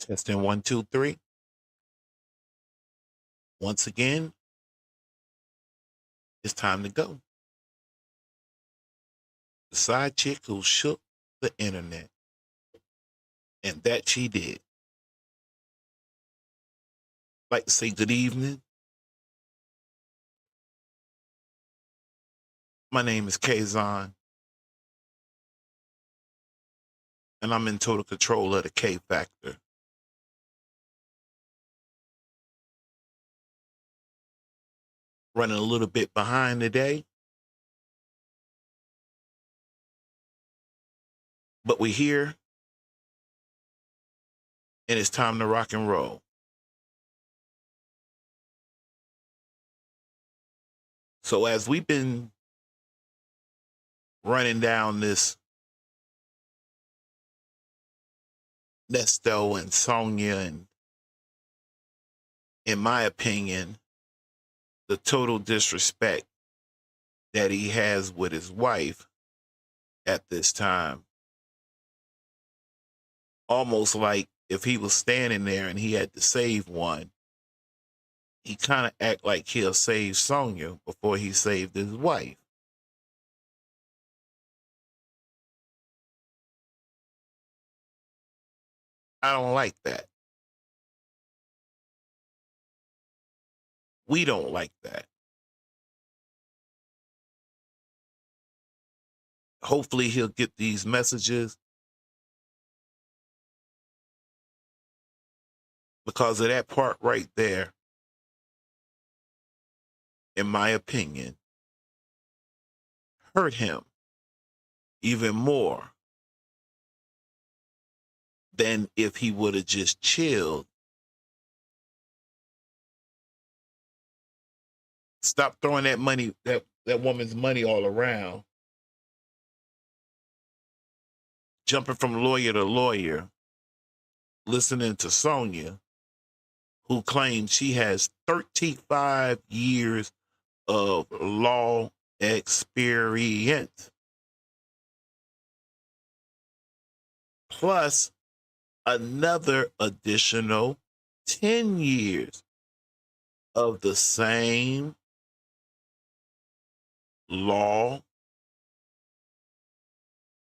Testing 1, 2, 3. Once again, it's time to go. The side chick who shook the internet. And that she did. I'd like to say good evening. My name is Kaazon. And I'm in total control of the K factor. Running a little bit behind today. But we're here. And it's time to rock and roll. So as we've been running down this Nesto and Sonya, and in my opinion, the total disrespect that he has with his wife at this time. Almost like if he was standing there and he had to save one, he kind of act like he'll save Sonya before he saved his wife. I don't like that. We don't like that. Hopefully he'll get these messages, because of that part right there, in my opinion, hurt him even more than if he would have just chilled. Stop throwing that money, that woman's money all around. Jumping from lawyer to lawyer, listening to Sonya, who claims she has 35 years of law experience, plus another additional 10 years of the same law,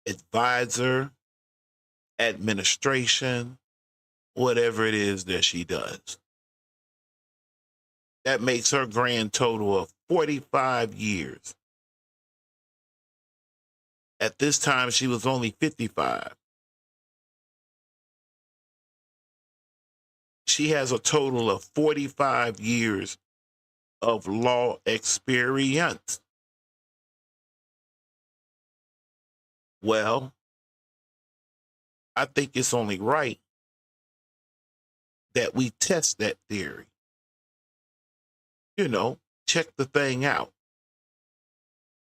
advisor, administration, whatever it is that she does. That makes her grand total of 45 years. At this time, she was only 55. She has a total of 45 years of law experience. Well, I think it's only right that we test that theory. You know, check the thing out.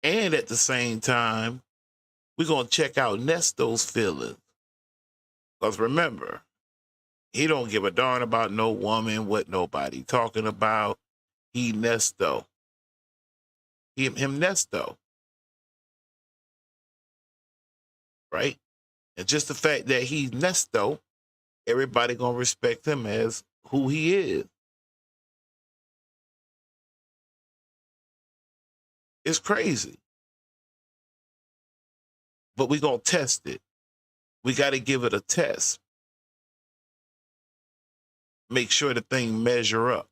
And at the same time, we're going to check out Nesto's feelings. Because remember, he don't give a darn about no woman, what nobody talking about. He Nesto. Him Nesto. Right? And just the fact that he's Nesto, everybody going to respect him as who he is. It's crazy. But we're going to test it. We got to give it a test. Make sure the thing measure up.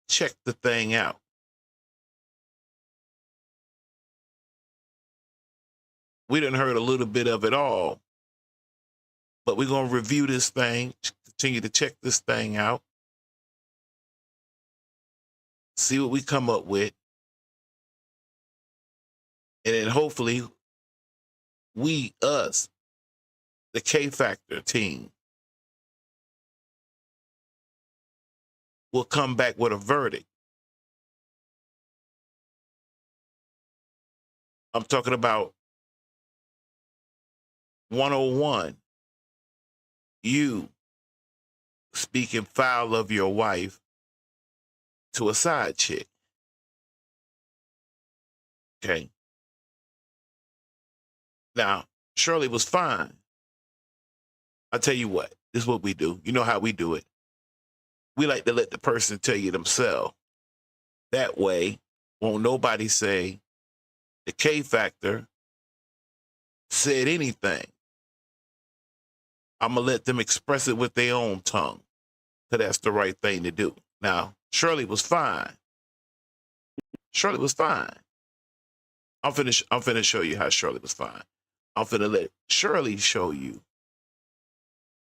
Check the thing out. We done heard a little bit of it all. But we're going to review this thing, continue to check this thing out, see what we come up with, and then hopefully us, the K Factor team, will come back with a verdict. I'm talking about 101. You speaking foul of your wife to a side chick. Okay. Now, Shirley was fine. I tell you what, This is what we do. You know how we do it. We like to let the person tell you themselves. That way, won't nobody say the K Factor said anything. I'm going to let them express it with their own tongue, because that's the right thing to do. Now, Shirley was fine. Shirley was fine. I'm finna show you how Shirley was fine. I'm finna let Shirley show you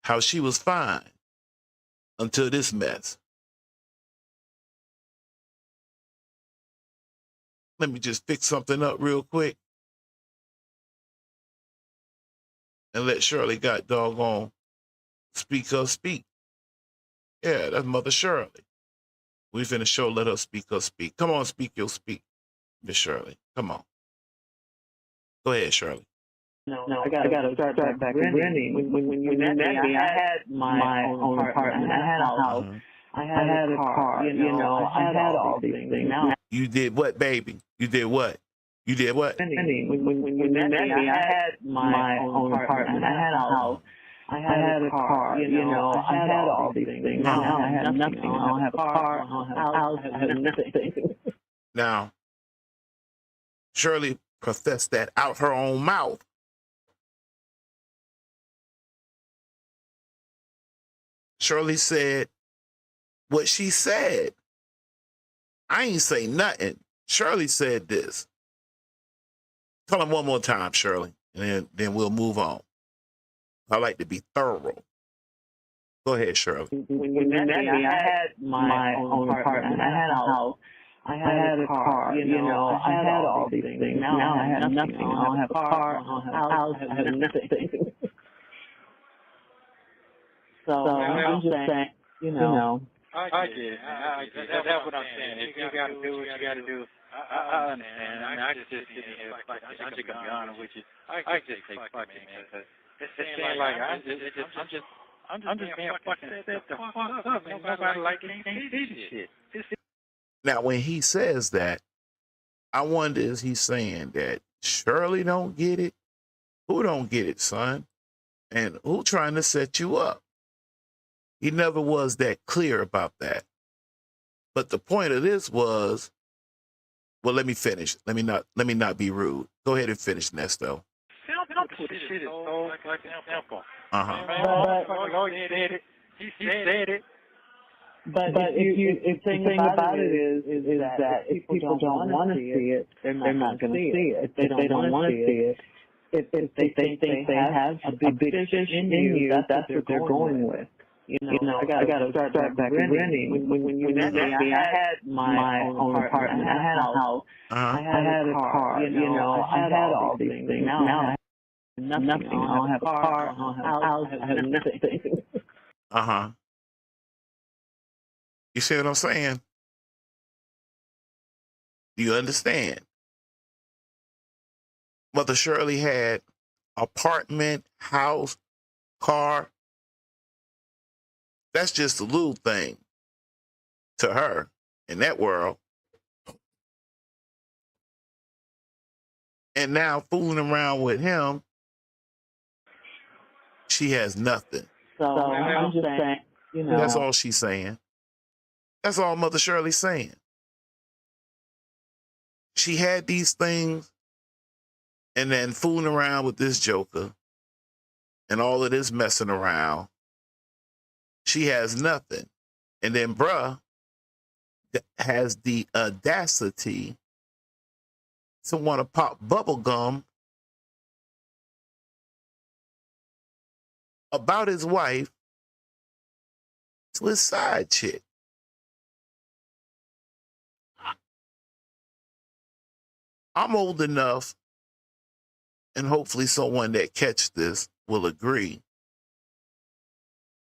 how she was fine until this mess. Let me just fix something up real quick and let Shirley got doggone speak her speak. Yeah, that's Mother Shirley. We finna show, let her speak her speak. Come on, speak your speak, Miss Shirley. Come on. Go ahead, Shirley. No, I gotta start back grinning. When you met me, I had my own apartment. I had a house. I had a car. You know, I had all these things. Now you did what, baby? You did what? You did what? When you met me, I had my own apartment. I had a house. I had a car. You know, I had all these things. Now I have nothing. I don't have a car. I don't have a house. I have nothing. Now, Shirley professed that out her own mouth. Shirley said what she said. I ain't say nothing. Shirley said this. Tell him one more time, Shirley, and then we'll move on. I like to be thorough. Go ahead, Shirley. When you met me, I had my own apartment. I had a house. I had a car. You know, I had all these things. Now I have nothing. I don't have a car. I don't have a house. I have nothing. So I'm just saying, you know. I get it. That's what I'm saying. If you got to do what you got to do, I understand. I mean, I just sit here, I'm just gonna be honest with you. I just say fuck it, man, because it's saying like I'm just being fucking set the fuck up, and nobody like can't see this shit. Now, when he says that, I wonder, is he saying that Shirley don't get it? Who don't get it, son? And who trying to set you up? He never was that clear about that. But the point of this was, well, let me finish. Let me not be rude. Go ahead and finish, Nesto. Simple. This shit is so fucking simple. He said it. But if the thing about it is that if people don't want to see it, they're not going to see it. If they don't want to see it, if they think they have a big fish in you, that's what they're going with. You know, I gotta start back grinning. When you met me, I had my own apartment. I had a house. I had a car. You know, I had all these things. Now I have nothing. I don't have a car. I don't have a house. I have nothing. You see what I'm saying? Do you understand? Mother Shirley had apartment, house, car. That's just a little thing to her in that world. And now fooling around with him, she has nothing. So I'm just saying, you know. That's all she's saying. That's all Mother Shirley's saying. She had these things and then fooling around with this joker and all of this messing around. She has nothing. And then bruh has the audacity to want to pop bubble gum about his wife to his side chick. I'm old enough, and hopefully someone that catch this will agree,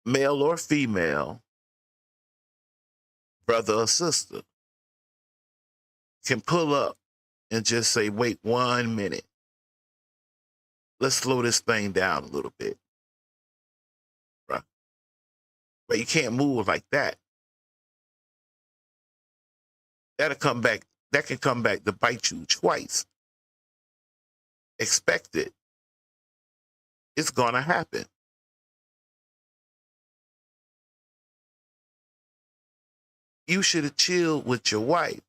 male or female, brother or sister, can pull up and just say, wait 1 minute. Let's slow this thing down a little bit. Right? But you can't move like that. That can come back to bite you twice. Expect it. It's gonna happen. you should have chilled with your wife.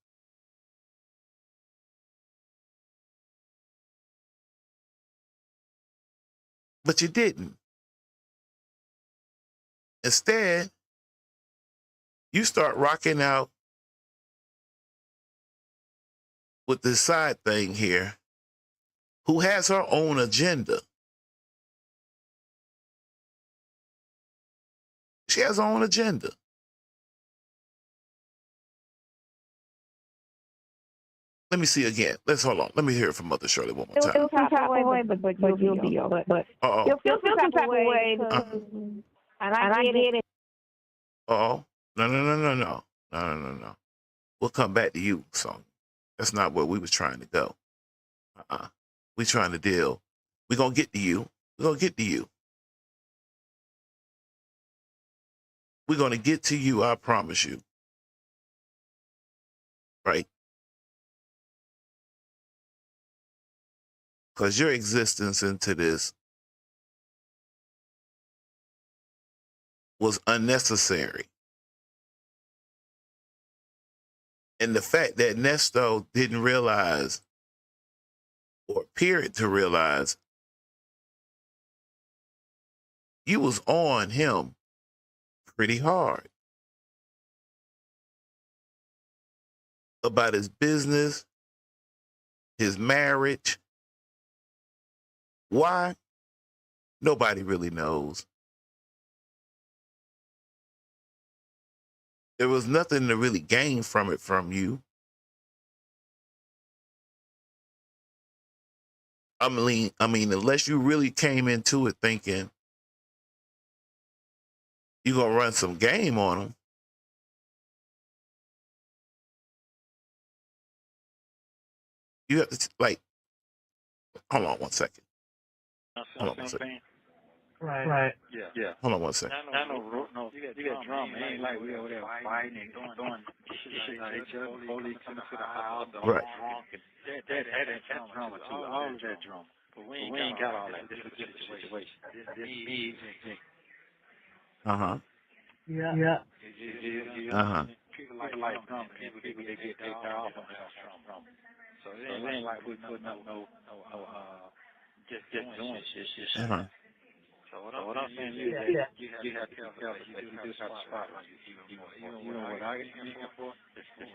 But you didn't. Instead, you start rocking out with this side thing here who has her own agenda. She has her own agenda. Let me see again. Let's hold on. Let me hear it from Mother Shirley one more time. You'll feel some type of way, but you'll be okay. But you'll feel some type of way, and I get it. No. We'll come back to you, Sonya. That's not where we was trying to go. We trying to deal. We're going to get to you. We're going to get to you. We're going to get to you, I promise you. Right? Because your existence into this was unnecessary. And the fact that Nesto didn't realize or appeared to realize you was on him pretty hard about his business, his marriage. Why? Nobody really knows. There was nothing to really gain from it from you. I mean, unless you really came into it thinking you're going to run some game on him. You have to, hold on one second. Hold on one second. Right. Yeah. Hold on one second. No. You got drama. It ain't like we over there fighting and doing shit like each other. Police coming to the house. Right. That's drama too. All of that drama. But we ain't got all that. This is just a situation. This me. Uh-huh. Yeah. People like drama. People they get their off on drama. So it ain't like we putting up no just doing shit. Uh-huh. So what I'm saying is that you have to be careful. You do have to spotlight. You know what I get here for?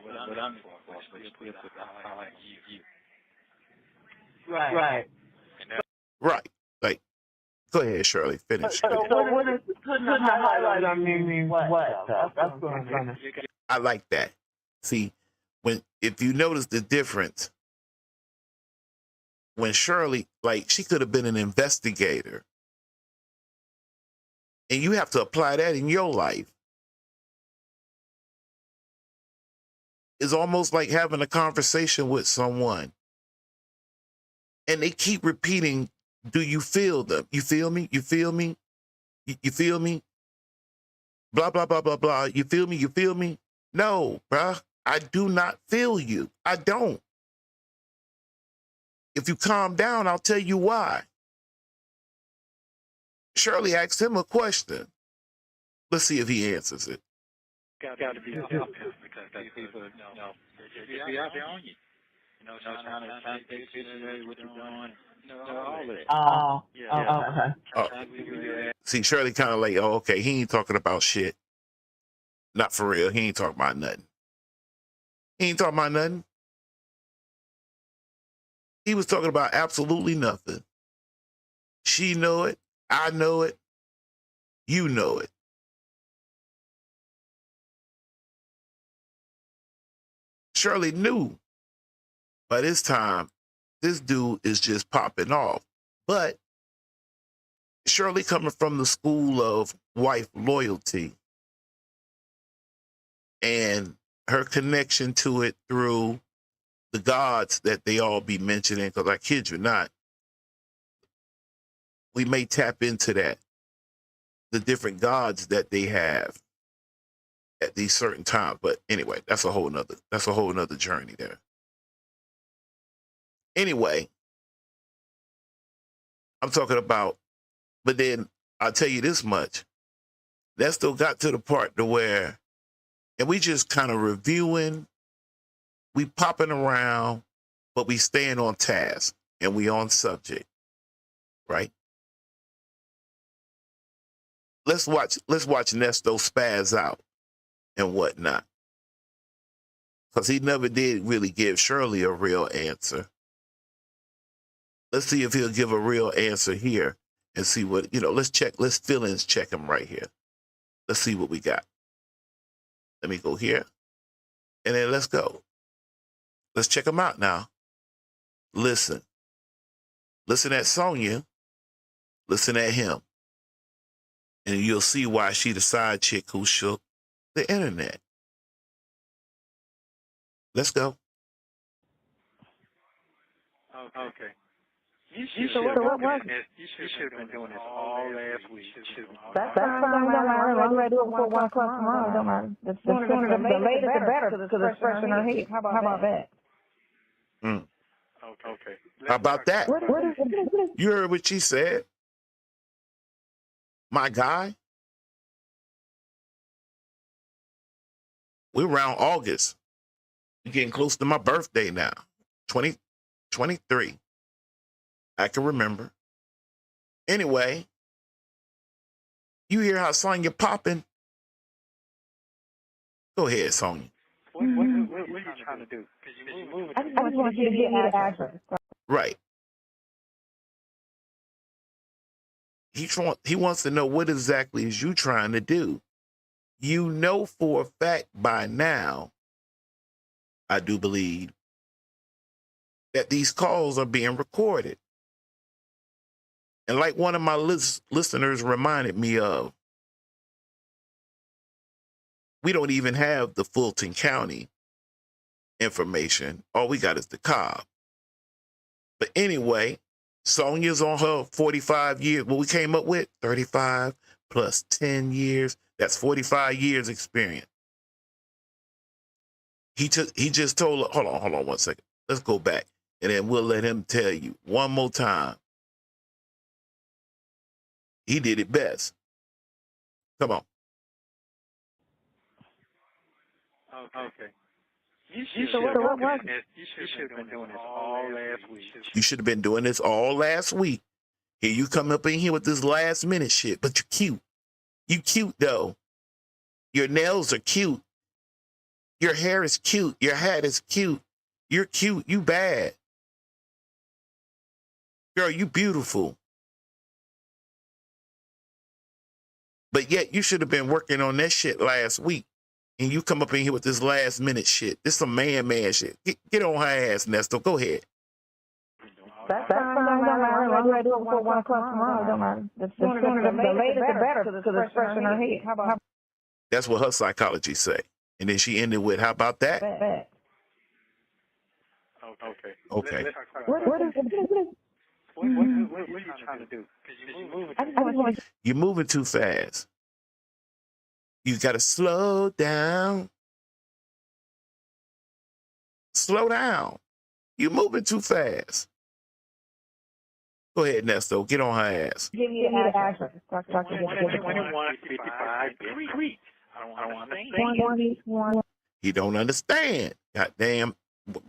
What I'm for. But you put the highlight you. Right. Right. Go ahead, Shirley. Finish. So what is putting a highlight on mean what? That's what I'm trying to. I like that. See, if you notice the difference, when Shirley, she could have been an investigator. And you have to apply that in your life. It's almost like having a conversation with someone. And they keep repeating, do you feel them? You feel me? You feel me? You feel me? Blah, blah, blah, blah, blah. You feel me? You feel me? No, bruh. I do not feel you. I don't. If you calm down, I'll tell you why. Shirley asked him a question. Let's see if he answers it. Got to be out there because people, just be out there on you. Trying to take pictures of what you're doing. All of that. Okay. See, Shirley kind of okay, he ain't talking about shit. Not for real. He ain't talking about nothing. He ain't talking about nothing. He was talking about absolutely nothing. She know it. I know it. You know it. Shirley knew by this time, this dude is just popping off. But Shirley coming from the school of wife loyalty and her connection to it through the gods that they all be mentioning, because I kid you not, we may tap into that, the different gods that they have at these certain times. But anyway, that's a whole nother journey there. Anyway, I'm talking about, but then I'll tell you this much. That still got to the part to where And we just kind of reviewing, we popping around, but we staying on task and we on subject, right? Let's watch Nesto spaz out and whatnot. Because he never did really give Shirley a real answer. Let's see if he'll give a real answer here and see what, let's feelings check him right here. Let's see what we got. Let me go here. And then let's go. Let's check him out now. Listen. Listen at Sonya. Listen at him. And you'll see why she the side chick who shook the internet. Let's go. Okay. You should have been doing this all last week. That's fine. Don't matter. I'm ready to do it before 1 o'clock tomorrow. Don't matter. The sooner the later the better, because it's fresh in her head. How about that? Okay. How about that? What is it? You heard what she said? My guy? We're around August. We're getting close to my birthday now. 23. I can remember. Anyway, you hear how Sonya popping? Go ahead, Sonya. What are you trying to do? I just want you to give me the address. Right. He wants to know what exactly is you trying to do. You know for a fact by now, I do believe, that these calls are being recorded. And like one of my listeners reminded me of, we don't even have the Fulton County information. All we got is the Cobb. But anyway, Sonya's on her 45 years. What we came up with, 35 plus 10 years. That's 45 years experience. He just told her, hold on 1 second. Let's go back. And then we'll let him tell you one more time. He did it best. Come on. Okay. You should have been doing this all last week. You should have been doing this all last week. Here you come up in here with this last minute shit, but you're cute. You cute though. Your nails are cute. Your hair is cute. Your hat is cute. You're cute. You bad. Girl, you beautiful. But yet you should have been working on that shit last week. And you come up in here with this last minute shit. This some man shit. Get on her ass, Nesto. Go ahead. That's fine. Don't matter. I'm ready to do it before 1 o'clock tomorrow. Don't matter. The sooner the later the better, because it's fresh in her head. How about That's what her psychology say. And then she ended with, how about that? that? Okay. Okay. What is it? What are you trying to do? You're moving too fast. You got to slow down. Slow down. You're moving too fast. Go ahead, Nesto. Get on her ass. Give me the address. 2155 Creek. I don't understand. 21. He don't understand. Goddamn.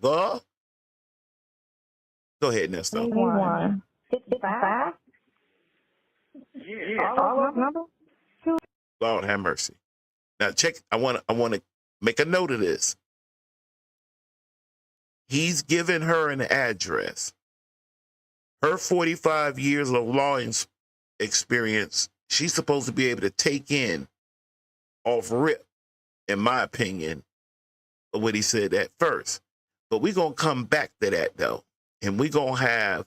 Go ahead, Nesto. 21. 55? Yeah. All those numbers? Lord have mercy. Now check. I want to make a note of this. He's given her an address. Her 45 years of law experience, she's supposed to be able to take in off rip, in my opinion, of what he said at first. But we're going to come back to that, though. And we're going to have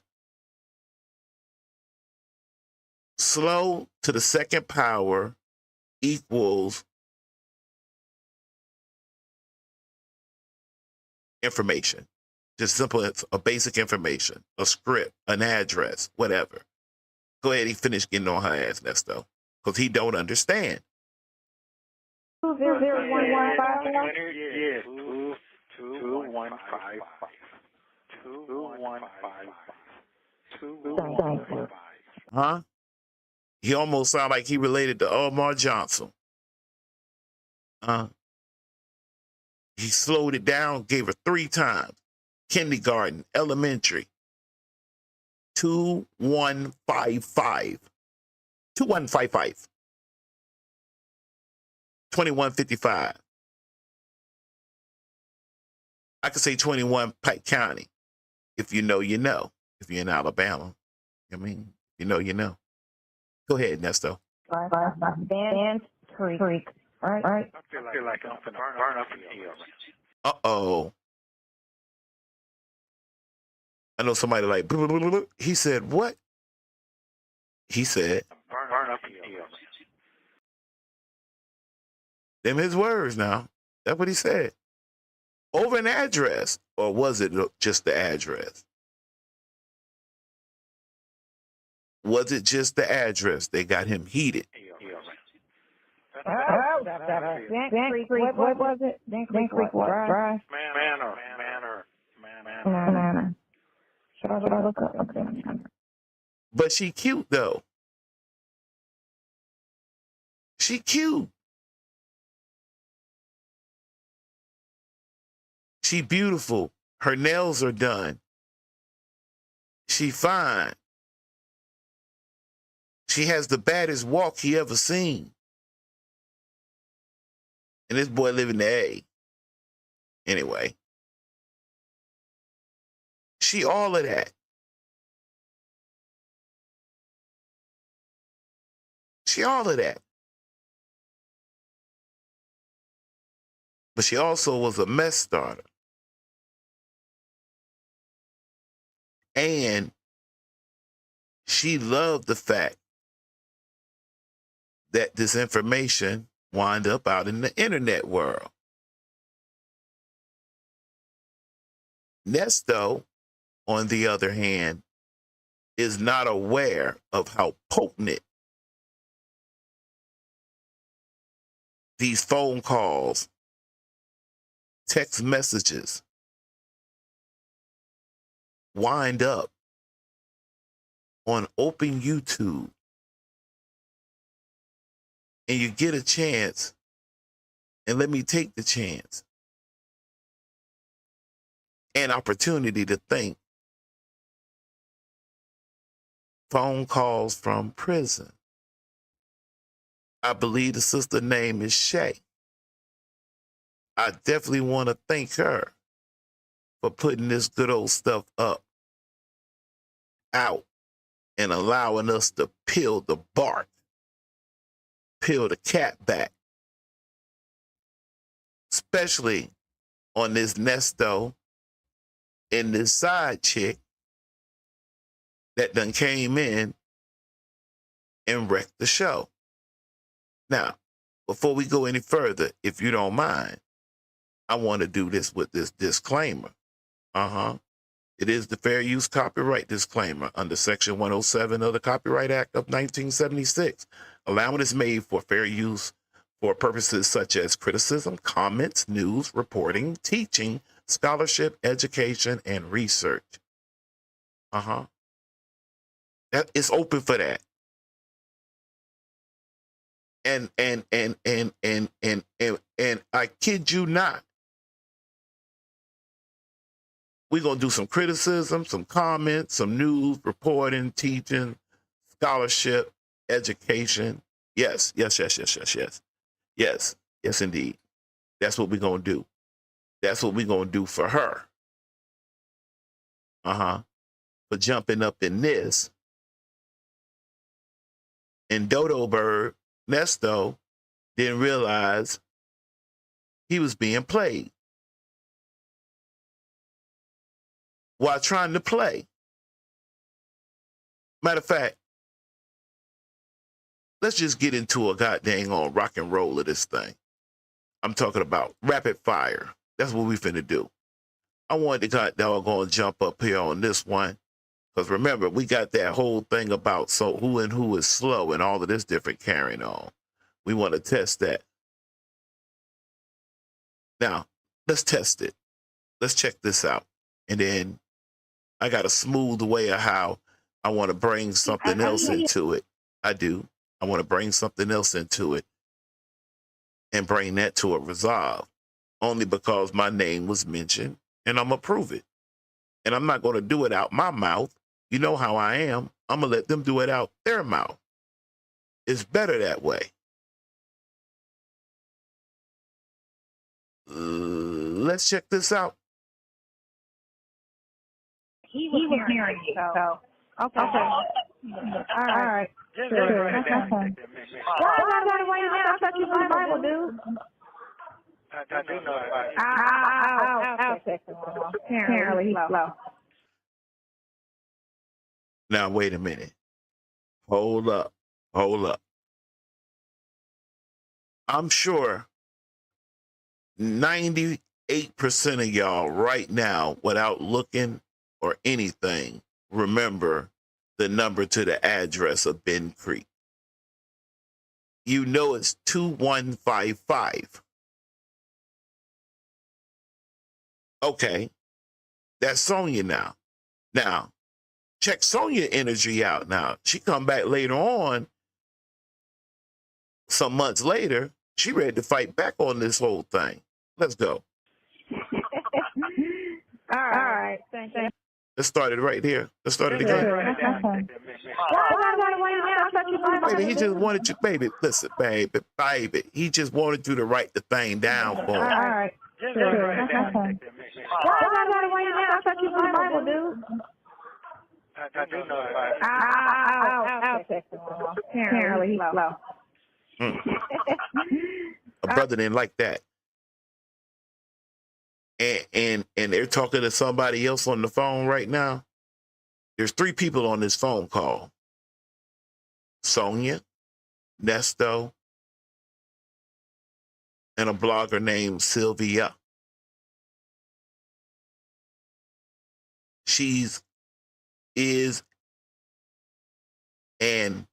slow to the second power equals information. Just simple, it's a basic information, a script, an address, whatever. Go ahead, he finished getting on her ass, Nesto, because he don't understand. 20115? Yes. 2155. 2155. Huh? He almost sounded like he related to Omar Johnson. He slowed it down, gave her 3 times. Kindergarten, elementary. 2155. 2155. 2155. I could say 21 Pike County. If you know, you know. If you're in Alabama, I mean, you know, you know. Go ahead, Nesto. Band Creek, right? I feel like I'm gonna burn up in hell. Uh-oh. I know somebody like, blah, blah, blah, blah. He said, what? He said, Burn up in hell. them his words now. That's what he said. Over an address, or was it just the address? Was it just the address? They got him heated. Band Creek, what was it? Band Creek, what? Drive? Manor. Manor. Should I look up? Okay. But she cute, though. She cute. She beautiful. Her nails are done. She fine. She has the baddest walk he ever seen. And this boy live in the A. Anyway. She all of that. She all of that. But she also was a mess starter. And she loved the fact that this information wound up out in the internet world. Nesto, on the other hand, is not aware of how potent these phone calls, text messages wind up on open YouTube. And you get a chance, and let me take the chance, an opportunity to think. Phone calls from prison. I believe the sister name is Shay. I definitely want to thank her for putting this good old stuff up, out, and allowing us to peel the bark, peel the cat back, especially on this Nesto and this side chick that done came in and wrecked the show. Now, before we go any further, if you don't mind, I want to do this with this disclaimer. It is the fair use copyright disclaimer under Section 107 of the Copyright Act of 1976. Allowance is made for fair use for purposes such as criticism, comments, news, reporting, teaching, scholarship, education, and research. That is open for that. And I kid you not, we're going to do some criticism, some comments, some news, reporting, teaching, scholarship, education. Yes, indeed. That's what we're going to do. That's what we're going to do for her. For jumping up in this. And Dodo Bird, Nesto, didn't realize he was being played while trying to play. Matter of fact, let's just get into a goddamn on rock and roll of this thing. I'm talking about rapid fire. That's what we finna do. I wanted to goddamn jump up here on this one. Because remember, we got that whole thing about so who is slow and all of this different carrying on. We want to test that. Now, let's test it. Let's check this out. And then I got a smooth way of how I want to bring something else into it. I do. I want to bring something else into it and bring that to a resolve. only because my name was mentioned, and I'm going to prove it. And I'm not going to do it out my mouth. You know how I am. I'm going to let them do it out their mouth. It's better that way. Let's check this out. He was hearing you, so. Okay. All right. Sure. That's fine. Why I gotta wait now? I thought you was Bible, dude. I do know about it. I'll text him. Apparently he's slow. Now, wait a minute. Hold up. I'm sure 98% of y'all right now, without looking or anything, remember the number to the address of Ben Creek. You know it's 2155. Okay, that's Sonya now. Now, check Sonya energy out now. She come back later on, some months later, she ready to fight back on this whole thing. Let's go. All right. Thank you. Let's start it right here. Let's start it again. Why I gotta wait now? I thought you was Bible. Baby, he just wanted you, baby, listen, baby. He just wanted you to write the thing down for him. All right. Sure. That's fine. Why I gotta wait now? I thought you was Bible, dude. I do know about it. I'll text him. Apparently he's slow. A brother didn't like that. And they're talking to somebody else on the phone right now. There's 3 people on this phone call. Sonya, Nesto, and a blogger named Sylvia. She's, is, and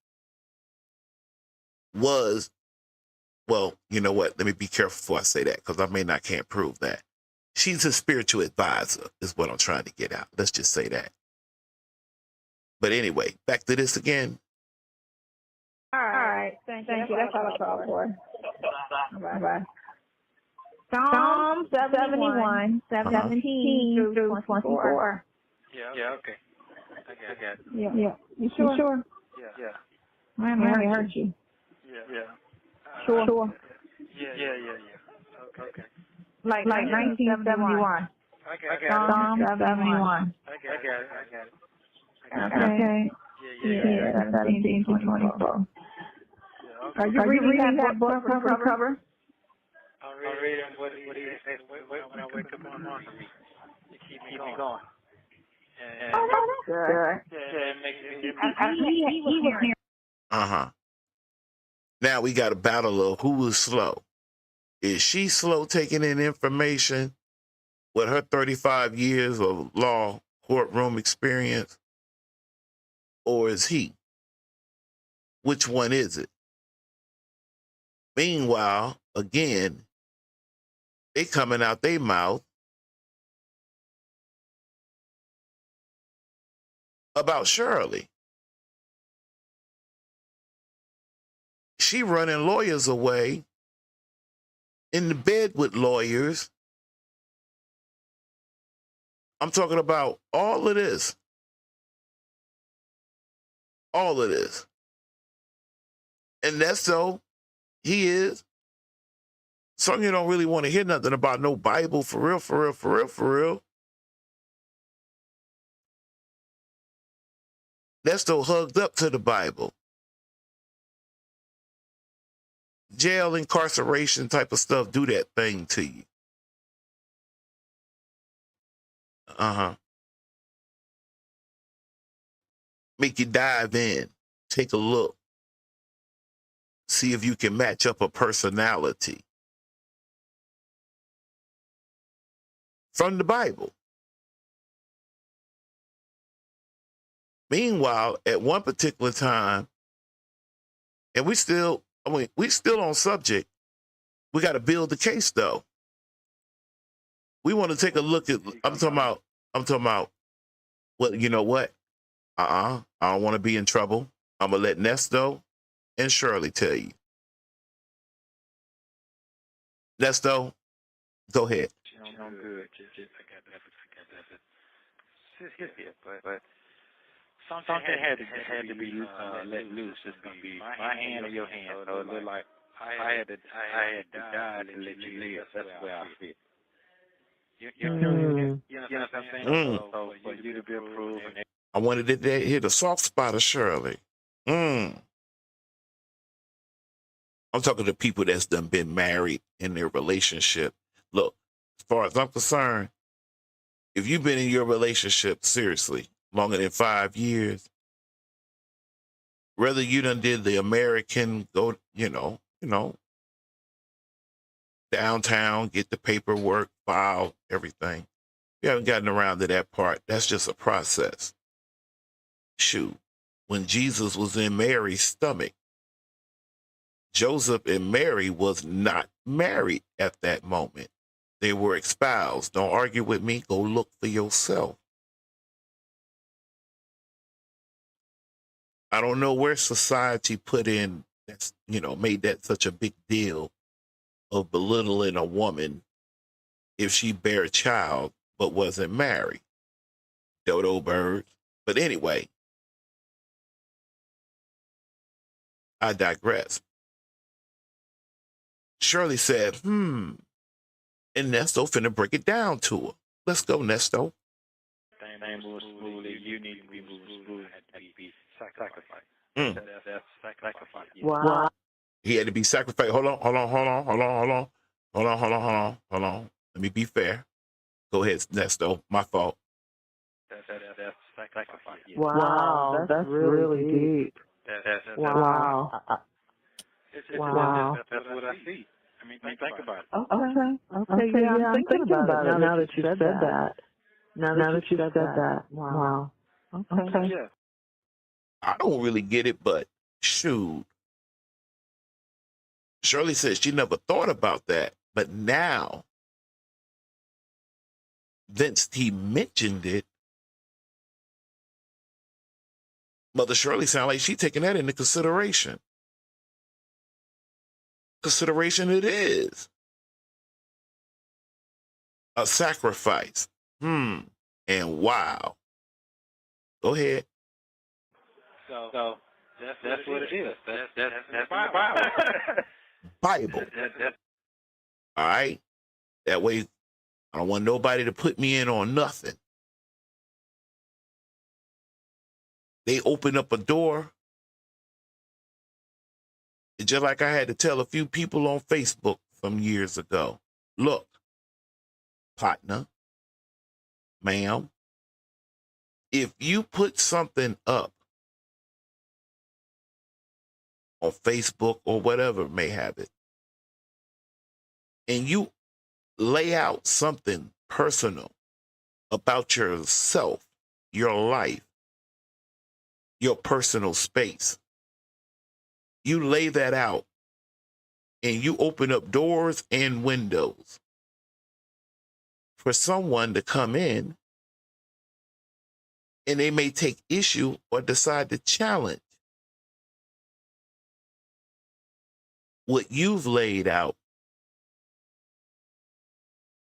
was, well, you know what? Let me be careful before I say that, because I can't prove that. She's a spiritual advisor, is what I'm trying to get out. Let's just say that. But anyway, back to this again. All right. Thank you. That's all I called for. Bye. Psalm 71, 17 through 24. Yeah, okay. I got it. Yeah. You sure? Yeah. I heard you. Yeah. Sure. Yeah. Okay. Like 1971. Psalm 71. I got it. Okay. Yeah, 17 to 24. Are you reading that book cover to cover? I'm reading what he says when I wake up in the morning. You keep me going. Oh, that's good. Yeah, it makes me He was here. Now we got a battle of who is slow. Is she slow taking in information with her 35 years of law courtroom experience? Or is he? Which one is it? Meanwhile, again, they coming out their mouth about Shirley. She running lawyers away, in the bed with lawyers. I'm talking about all of this. All of this. And that's so he is. Some of you don't really want to hear nothing about no Bible for real. That's still hugged up to the Bible. Jail, incarceration type of stuff do that thing to you. Make you dive in, take a look, see if you can match up a personality from the Bible. Meanwhile, at one particular time, and we still on subject, we got to build the case though. We want to take a look at, I'm talking about, well, you know what? I don't want to be in trouble. I'm going to let Nesto and Shirley tell you. Nesto, Go ahead. I'm good. Just I got that. But something had to be let loose. It's gonna be my hand or your hand. So it looked like I had to die to let you live. That's the way I feel. You know what I'm saying? So for you to be approved and I wanted to hit a soft spot of Shirley. I'm talking to people that's done been married in their relationship. Look, as far as I'm concerned, if you've been in your relationship seriously longer than 5 years, whether you done did the American go, downtown, get the paperwork, file, everything. You haven't gotten around to that part. That's just a process. Shoot, when Jesus was in Mary's stomach, Joseph and Mary was not married at that moment. They were espoused. Don't argue with me. Go look for yourself. I don't know where society put in, that's, made that such a big deal of belittling a woman if she bare a child but wasn't married. Dodo birds. But anyway, I digress. Shirley said, and Nesto finna break it down to her. Let's go, Nesto. thing moves smoothly, you need to be moving smoothly. Had to be sacrificed. That's sacrifice. Wow. He had to be sacrificed. Hold on. Let me be fair. Go ahead, Nesto. My fault. That's sacrifice. Wow, that's really deep. Wow. Wow. That's what I see. I mean, think about it. Okay, yeah, I'm thinking about it now that you said that. Now that you said that. Wow. Okay. Yeah. I don't really get it, but shoot. Shirley says she never thought about that, but now, since he mentioned it, Mother Shirley sounds like she's taking that into consideration. Consideration it is. A sacrifice. And wow. Go ahead. So that's what it is. That's the Bible. Bible. All right? That way, I don't want nobody to put me in on nothing. They open up a door. It's just like I had to tell a few people on Facebook some years ago. Look, partner, ma'am, if you put something up on Facebook or whatever may have it, and you lay out something personal about yourself, your life, your personal space, you lay that out and you open up doors and windows for someone to come in, and they may take issue or decide to challenge what you've laid out.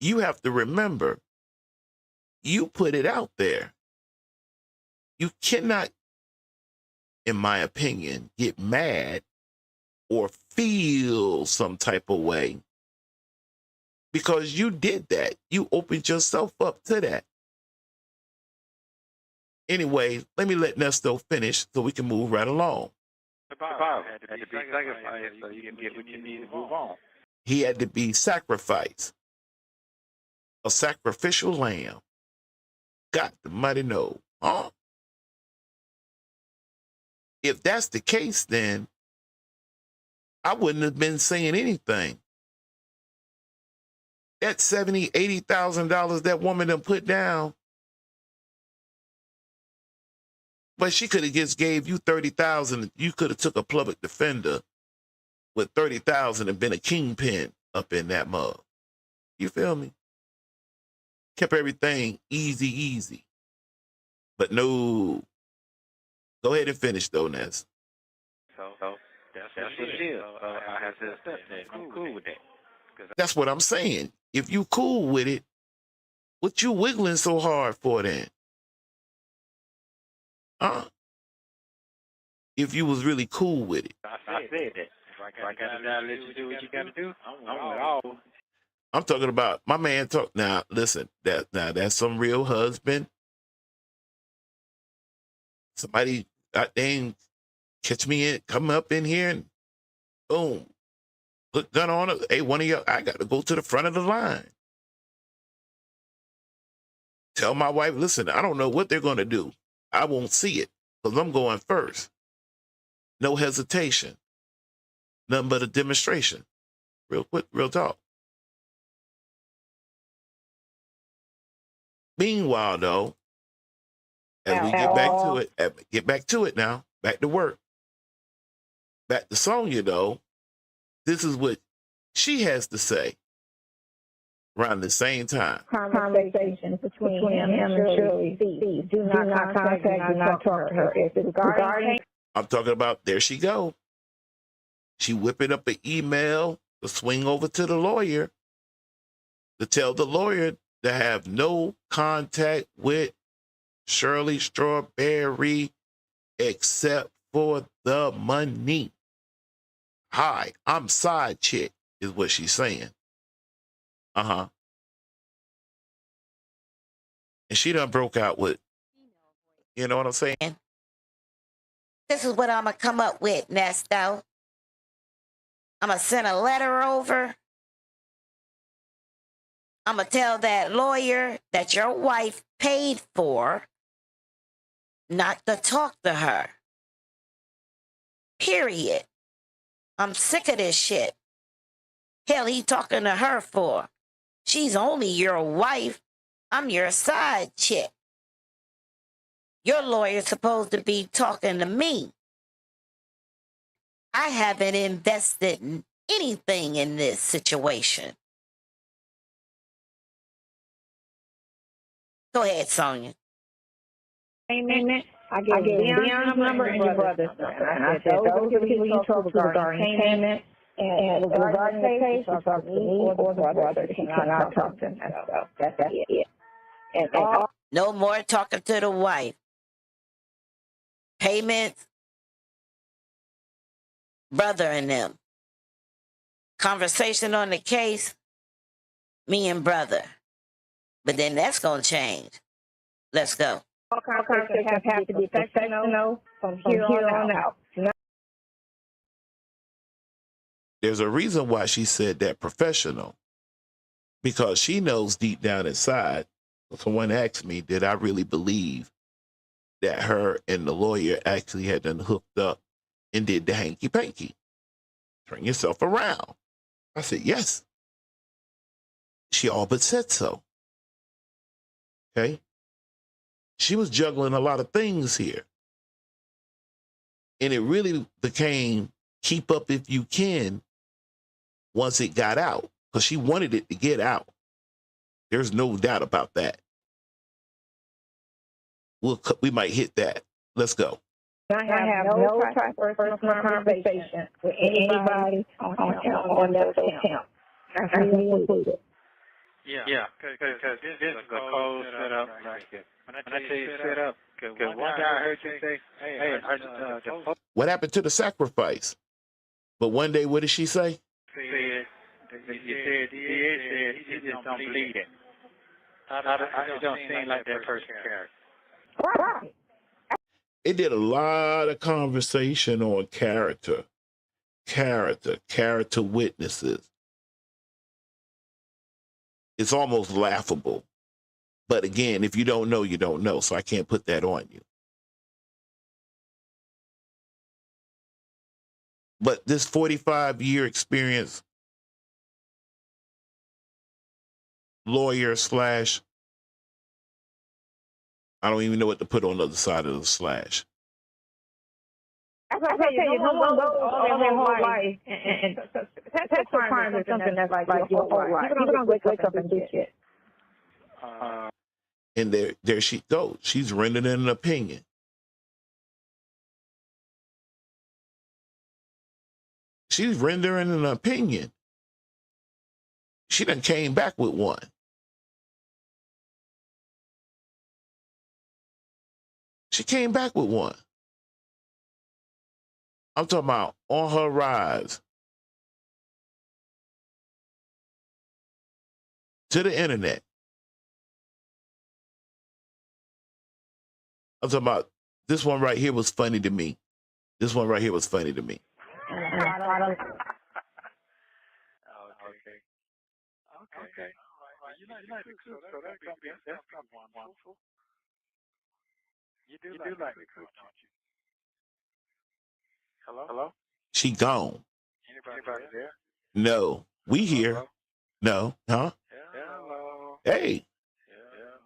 You have to remember, you put it out there. You cannot, in my opinion, get mad or feel some type of way because you did that. You opened yourself up to that. Anyway, let me let Nesto finish so we can move right along. The Bible had to be sacrificed so you can get what you need to move on. He had to be sacrificed. A sacrificial lamb. God the mighty know. Huh? If that's the case, then I wouldn't have been saying anything. That $70,000, $80,000 that woman done put down, but she could have just gave you $30,000. You could have took a public defender with $30,000 and been a kingpin up in that mug. You feel me? Kept everything easy. But no. Go ahead and finish though, Ness. So that's what it is. I have to accept that. I'm cool with that. That's what I'm saying. if you cool with it, what you wiggling so hard for then? If you was really cool with it. I said that. If I gotta let you do what you gotta do, I'm with all. I'm talking about my man now. Listen, that's some real husband. Somebody they catch me come up in here and boom, put gun on it. Hey, one of y'all, I got to go to the front of the line. Tell my wife, listen, I don't know what they're going to do. I won't see it because I'm going first. No hesitation. Nothing but a demonstration. Real talk. Meanwhile, though, as we get back to it now, back to work. Back to Sonya, though, this is what she has to say around the same time. Conversations between him and Shirley. Please do not contact, do not talk to her. If it's regarding, I'm talking about, there she go. She whipping up an email to swing over to the lawyer to tell the lawyer to have no contact with Shirley Strawberry except for the money. Hi, I'm side chick, is what she's saying. And she done broke out with, you know what I'm saying? This is what I'm going to come up with, Nesto. I'm going to send a letter over. I'm going to tell that lawyer that your wife paid for not to talk to her. Period. I'm sick of this shit. Hell, he talking to her for. She's only your wife. I'm your side chick. Your lawyer's supposed to be talking to me. I haven't invested anything in this situation. Go ahead, Sonya. Amen. I gave Dion's number and your brother's number. And I said, those are the people you talk to regarding payment. And regarding the case, you talk to me or the brother. He cannot talk to him. So that's it. And no more talking to the wife. Payments, brother and them. Conversation on the case, me and brother. But then that's going to change. Let's go. All conversations have to be professional from here on out. There's a reason why she said that, professional, because she knows deep down inside. Someone asked me, did I really believe that her and the lawyer actually had done hooked up and did the hanky-panky? Turn yourself around. I said, yes. She all but said so. Okay? She was juggling a lot of things here. And it really became keep up if you can once it got out, because she wanted it to get out. There's no doubt about that. We might hit that. Let's go. I have no personal conversation with anybody on that account. That's me included. Yeah, because this is a cold setup. When I tell you set up, because one guy I heard you say, hey, what happened to the sacrifice? But one day, what did she say? You said he just don't believe it. It don't seem like that person cares. Right. It did a lot of conversation on character witnesses. It's almost laughable. But again, if you don't know, you don't know. So I can't put that on you. But this 45-year experience lawyer slash, I don't even know what to put on the other side of the slash. That's what I tell you, no one goes all their whole life. And that's a crime is something that's like your whole life. People don't wake up and do shit. And there she goes. She's rendering an opinion. She's rendering an opinion. She done came back with one. She came back with one. I'm talking about on her rise to the internet. I'm talking about this one right here was funny to me. This one right here was funny to me. Okay. You like to cook, so that's wonderful. You do like to cook, don't you? Hello? She gone. Anybody there? No. We here. No. Huh? Hello. Hey. Hello.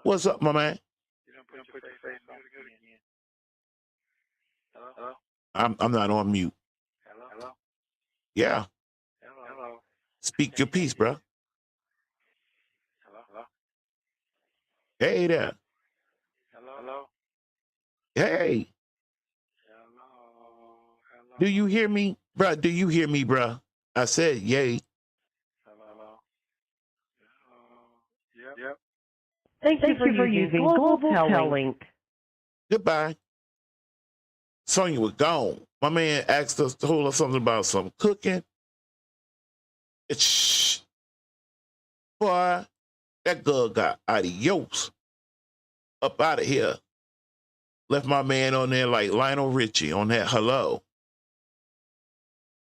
What's up, my man? You don't put your face on again. Hello? I'm not on mute. Hello? Yeah. Hello? Speak your piece, bro. Hello? Hey there. Hello? Hey. Hello? Do you hear me, bro? Do you hear me, bro? I said yay. Hello? Yep. Thank you for using Global Tel Link. Goodbye. Sonya was gone. My man asked us, told us something about some cooking. Shh. Boy, that girl got adios. Up out of here. Left my man on there like Lionel Richie on that hello.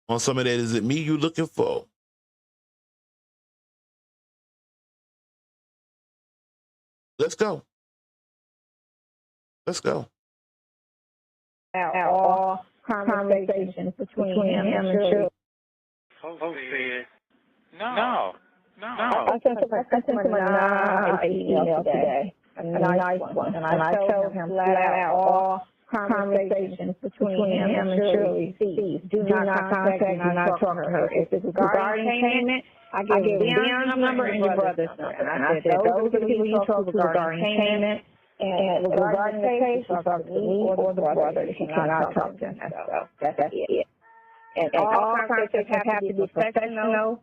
On some of that, is it me you looking for? Let's go. Let's go. All conversations between him and Shirley. Who said? No. I sent him a nice email today. A nice one. And I told him flat out all conversations between him and Shirley cease. Do not contact, do not talk to her. If it's regarding payment, I give Dion's number and your brother's number. And I said, those are the people you talk to regarding payment. And regarding the case, you talk to me or the brother. You cannot talk to Nesto. That's it. And all conversations have to be professional,